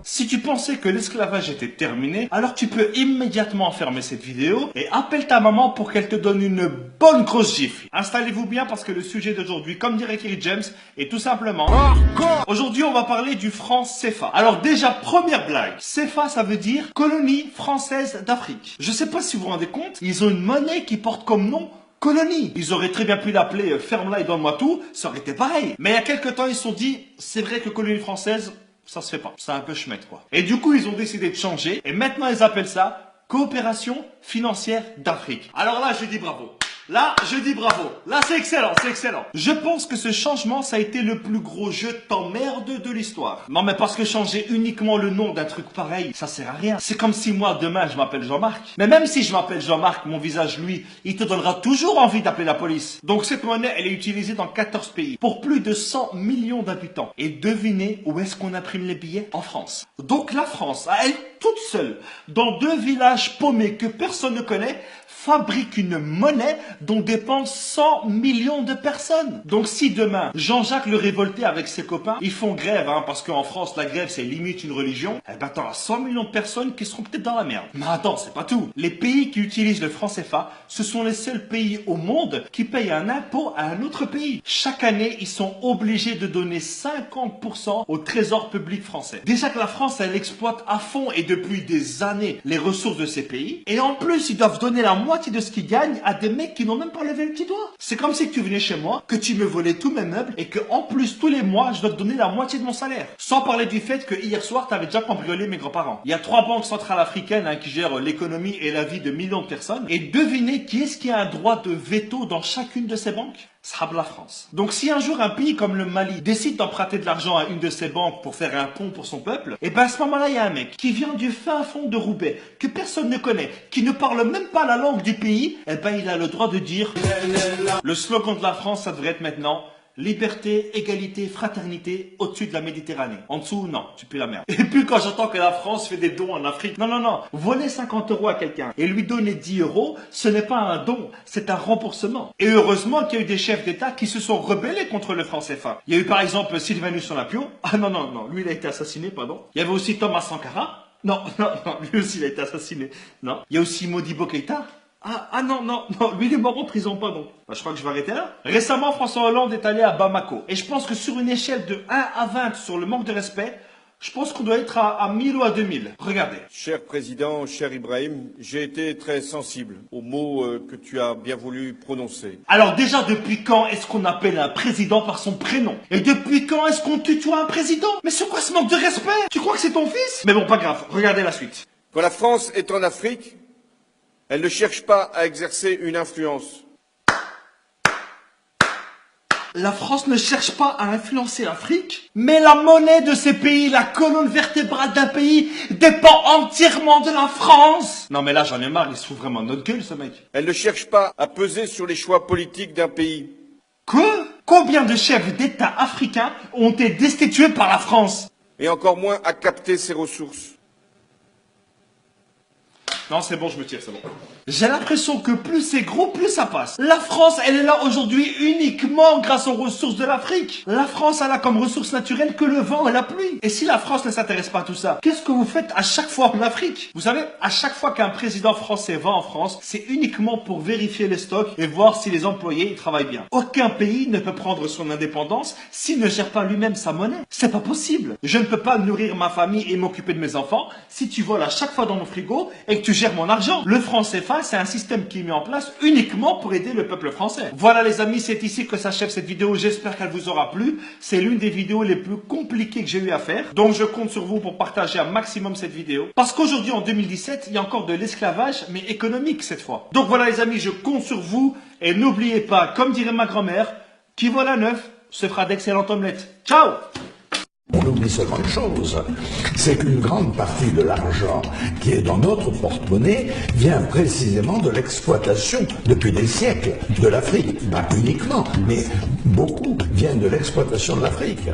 Si tu pensais que l'esclavage était terminé, alors tu peux immédiatement fermer cette vidéo et appelle ta maman pour qu'elle te donne une bonne grosse gifle. Installez-vous bien parce que le sujet d'aujourd'hui, comme dirait Kerry James, est tout simplement... Aujourd'hui, on va parler du franc CFA. Alors déjà, première blague. CFA, ça veut dire colonie française d'Afrique. Je sais pas si vous vous rendez compte, ils ont une monnaie qui porte comme nom colonie. Ils auraient très bien pu l'appeler ferme-la et donne-moi tout, ça aurait été pareil. Mais il y a quelques temps, ils se sont dit, c'est vrai que colonie française... ça se fait pas. C'est un peu schmette, quoi. Et du coup, ils ont décidé de changer. Et maintenant, ils appellent ça coopération financière d'Afrique. Alors là, je dis bravo. Là, je dis bravo. Là, c'est excellent, c'est excellent. Je pense que ce changement, ça a été le plus gros jeu de t'emmerde de l'histoire. Non, mais parce que changer uniquement le nom d'un truc pareil, ça sert à rien. C'est comme si moi, demain, je m'appelle Jean-Marc. Mais même si je m'appelle Jean-Marc, mon visage, lui, il te donnera toujours envie d'appeler la police. Donc cette monnaie, elle est utilisée dans 14 pays, pour plus de 100 millions d'habitants. Et devinez où est-ce qu'on imprime les billets? En France. Donc la France, à elle toute seule, dans 2 villages paumés que personne ne connaît, fabrique une monnaie dont dépendent 100 millions de personnes. Donc si demain, Jean-Jacques le Révolté avec ses copains, ils font grève, parce qu'en France, la grève, c'est limite une religion, eh ben t'auras 100 millions de personnes qui seront peut-être dans la merde. Mais attends, c'est pas tout. Les pays qui utilisent le franc CFA, ce sont les seuls pays au monde qui payent un impôt à un autre pays. Chaque année, ils sont obligés de donner 50% au trésor public français. Déjà que la France, elle exploite à fond et depuis des années les ressources de ces pays. Et en plus, ils doivent donner la moitié de ce qu'ils gagnent à des mecs qui n'ont même pas levé le petit doigt. C'est comme si tu venais chez moi, que tu me volais tous mes meubles et que en plus tous les mois je dois te donner la moitié de mon salaire. Sans parler du fait que hier soir tu avais déjà cambriolé mes grands-parents. Il y a 3 banques centrales africaines qui gèrent l'économie et la vie de millions de personnes. Et devinez qui est-ce qui a un droit de veto dans chacune de ces banques? Ça sera la France. Donc si un jour un pays comme le Mali décide d'emprunter de l'argent à une de ces banques pour faire un pont pour son peuple, et ben à ce moment-là il y a un mec qui vient du fin fond de Roubaix, que personne ne connaît, qui ne parle même pas la langue du pays, et ben il a le droit de dire le slogan de la France, ça devrait être maintenant liberté, égalité, fraternité au-dessus de la Méditerranée. En dessous, non, tu pues la merde. Et puis quand j'entends que la France fait des dons en Afrique, non, non, non, voler 50 € à quelqu'un et lui donner 10 €, ce n'est pas un don, c'est un remboursement. Et heureusement qu'il y a eu des chefs d'État qui se sont rebellés contre le franc CFA. Il y a eu par exemple Sylvanus Olympio. Ah non, non, non, lui il a été assassiné, pardon. Il y avait aussi Thomas Sankara. Non, non, non, lui aussi il a été assassiné. Non. Il y a aussi Modibo Keïta. Non, non, non, lui il est mort en prison, pardon. Je crois que je vais arrêter là. Récemment, François Hollande est allé à Bamako. Et je pense que sur une échelle de 1 à 20 sur le manque de respect, je pense qu'on doit être à 1000 ou à 2000. Regardez. Cher Président, cher Ibrahim, j'ai été très sensible aux mots que tu as bien voulu prononcer. Alors déjà, depuis quand est-ce qu'on appelle un président par son prénom? Et depuis quand est-ce qu'on tutoie un président? Mais c'est quoi ce manque de respect? Tu crois que c'est ton fils? Mais bon, pas grave, regardez la suite. Quand la France est en Afrique, elle ne cherche pas à exercer une influence. La France ne cherche pas à influencer l'Afrique, mais la monnaie de ces pays, la colonne vertébrale d'un pays, dépend entièrement de la France. Non mais là j'en ai marre, il se fout vraiment de notre gueule ce mec. Elle ne cherche pas à peser sur les choix politiques d'un pays. Quoi? Combien de chefs d'État africains ont été destitués par la France? Et encore moins à capter ses ressources. Non, c'est bon, je me tire, c'est bon. J'ai l'impression que plus c'est gros, plus ça passe. La France, elle est là aujourd'hui uniquement grâce aux ressources de l'Afrique. La France, elle a comme ressource naturelle que le vent et la pluie. Et si la France ne s'intéresse pas à tout ça, qu'est-ce que vous faites à chaque fois en Afrique? Vous savez, à chaque fois qu'un président français va en France, c'est uniquement pour vérifier les stocks et voir si les employés ils travaillent bien. Aucun pays ne peut prendre son indépendance s'il ne gère pas lui-même sa monnaie. C'est pas possible. Je ne peux pas nourrir ma famille et m'occuper de mes enfants si tu voles à chaque fois dans mon frigo et que tu gères mon argent. Le franc CFA, c'est un système qui est mis en place uniquement pour aider le peuple français. Voilà les amis, c'est ici que s'achève cette vidéo. J'espère qu'elle vous aura plu. C'est l'une des vidéos les plus compliquées que j'ai eu à faire. Donc je compte sur vous pour partager un maximum cette vidéo. Parce qu'aujourd'hui en 2017, il y a encore de l'esclavage, mais économique cette fois. Donc voilà les amis, je compte sur vous. Et n'oubliez pas, comme dirait ma grand-mère, qui vole à neuf se fera d'excellentes omelettes. Ciao! On oublie seulement une chose, c'est qu'une grande partie de l'argent qui est dans notre porte-monnaie vient précisément de l'exploitation, depuis des siècles, de l'Afrique. Pas uniquement, mais beaucoup vient de l'exploitation de l'Afrique.